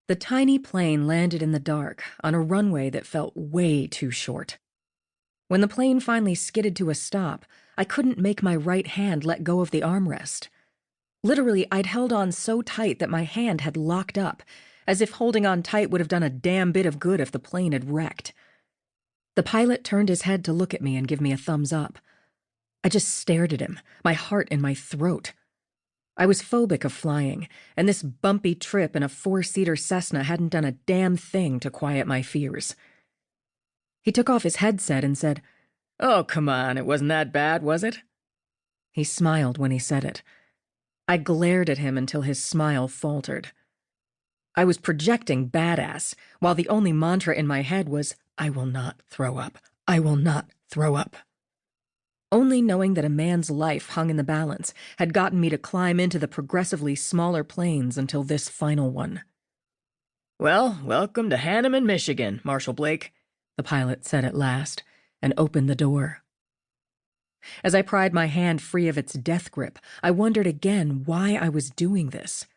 The tiny plane landed in the dark on a runway that felt way too short. When the plane finally skidded to a stop, I couldn't make my right hand let go of the armrest. Literally, I'd held on so tight that my hand had locked up, as if holding on tight would have done a damn bit of good if the plane had wrecked. The pilot turned his head to look at me and give me a thumbs up. I just stared at him, my heart in my throat. I was phobic of flying, and this bumpy trip in a 4-seater Cessna hadn't done a damn thing to quiet my fears. He took off his headset and said, "Oh, come on, it wasn't that bad, was it?" He smiled when he said it. I glared at him until his smile faltered. I was projecting badass, while the only mantra in my head was, "I will not throw up. I will not throw up." Only knowing that a man's life hung in the balance had gotten me to climb into the progressively smaller planes until this final one. "Well, welcome to Hanneman, Michigan, Marshal Blake," the pilot said at last, and opened the door. As I pried my hand free of its death grip, I wondered again why I was doing this.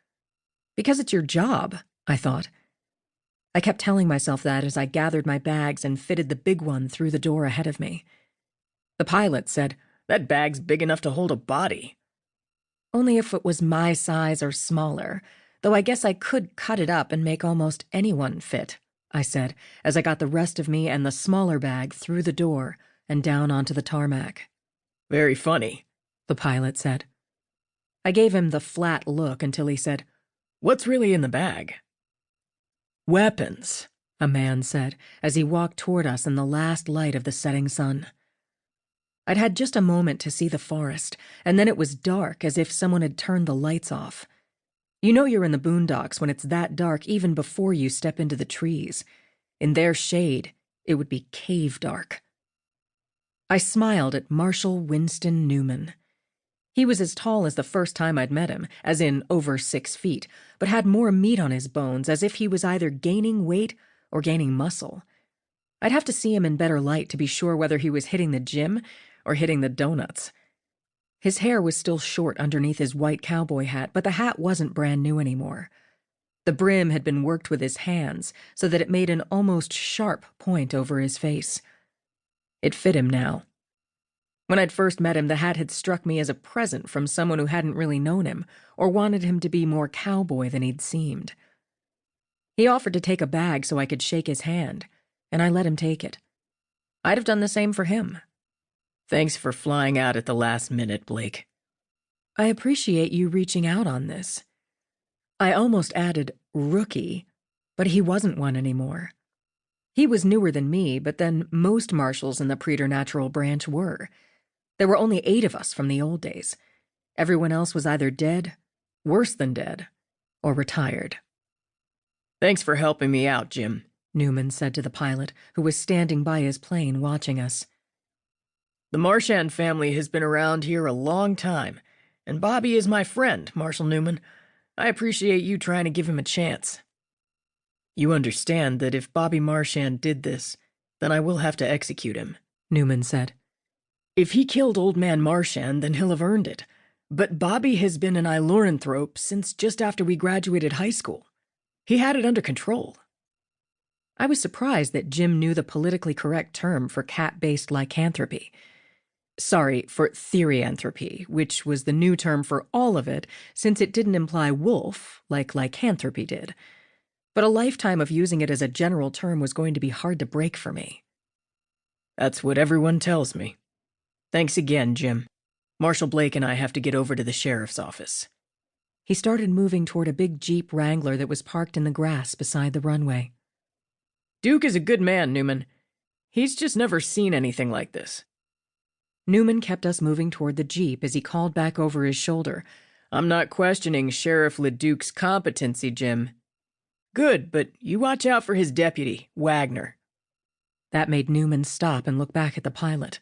Because it's your job, I thought. I kept telling myself that as I gathered my bags and fitted the big one through the door ahead of me. The pilot said, "That bag's big enough to hold a body." Only if it was my size or smaller, though I guess I could cut it up and make almost anyone fit, I said, as I got the rest of me and the smaller bag through the door and down onto the tarmac. "Very funny," the pilot said. I gave him the flat look until he said, "What's really in the bag?" "Weapons," a man said, as he walked toward us in the last light of the setting sun. I'd had just a moment to see the forest, and then it was dark as if someone had turned the lights off. You know you're in the boondocks when it's that dark even before you step into the trees. In their shade, it would be cave dark. I smiled at Marshal Winston Newman. He was as tall as the first time I'd met him, as in over 6 feet, but had more meat on his bones, as if he was either gaining weight or gaining muscle. I'd have to see him in better light to be sure whether he was hitting the gym or hitting the donuts. His hair was still short underneath his white cowboy hat, but the hat wasn't brand new anymore. The brim had been worked with his hands so that it made an almost sharp point over his face. It fit him now. When I'd first met him, the hat had struck me as a present from someone who hadn't really known him or wanted him to be more cowboy than he'd seemed. He offered to take a bag so I could shake his hand, and I let him take it. I'd have done the same for him. "Thanks for flying out at the last minute, Blake." "I appreciate you reaching out on this." I almost added rookie, but he wasn't one anymore. He was newer than me, but then most marshals in the preternatural branch were. There were only 8 of us from the old days. Everyone else was either dead, worse than dead, or retired. "Thanks for helping me out, Jim," Newman said to the pilot, who was standing by his plane watching us. "The Marshal family has been around here a long time, and Bobby is my friend, Marshal Newman. I appreciate you trying to give him a chance. You understand that if Bobby Marshal did this, then I will have to execute him," Newman said. "If he killed Old Man Marshal, then he'll have earned it. But Bobby has been an Iloranthrope since just after we graduated high school. He had it under control." I was surprised that Jim knew the politically correct term for cat-based lycanthropy. Sorry, for therianthropy, which was the new term for all of it since it didn't imply wolf, like lycanthropy did. But a lifetime of using it as a general term was going to be hard to break for me. "That's what everyone tells me. Thanks again, Jim. Marshal Blake and I have to get over to the sheriff's office." He started moving toward a big Jeep Wrangler that was parked in the grass beside the runway. "Duke is a good man, Newman. He's just never seen anything like this." Newman kept us moving toward the Jeep as he called back over his shoulder, "I'm not questioning Sheriff LeDuc's competency, Jim." "Good, but you watch out for his deputy, Wagner." That made Newman stop and look back at the pilot.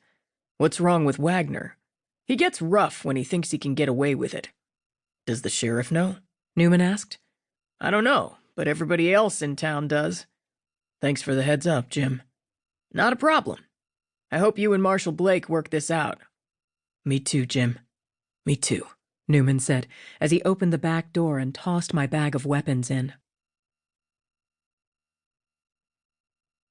"What's wrong with Wagner?" "He gets rough when he thinks he can get away with it." "Does the sheriff know?" Newman asked. "I don't know, but everybody else in town does." "Thanks for the heads up, Jim." "Not a problem. I hope you and Marshal Blake work this out." "Me too, Jim. Me too," Newman said as he opened the back door and tossed my bag of weapons in.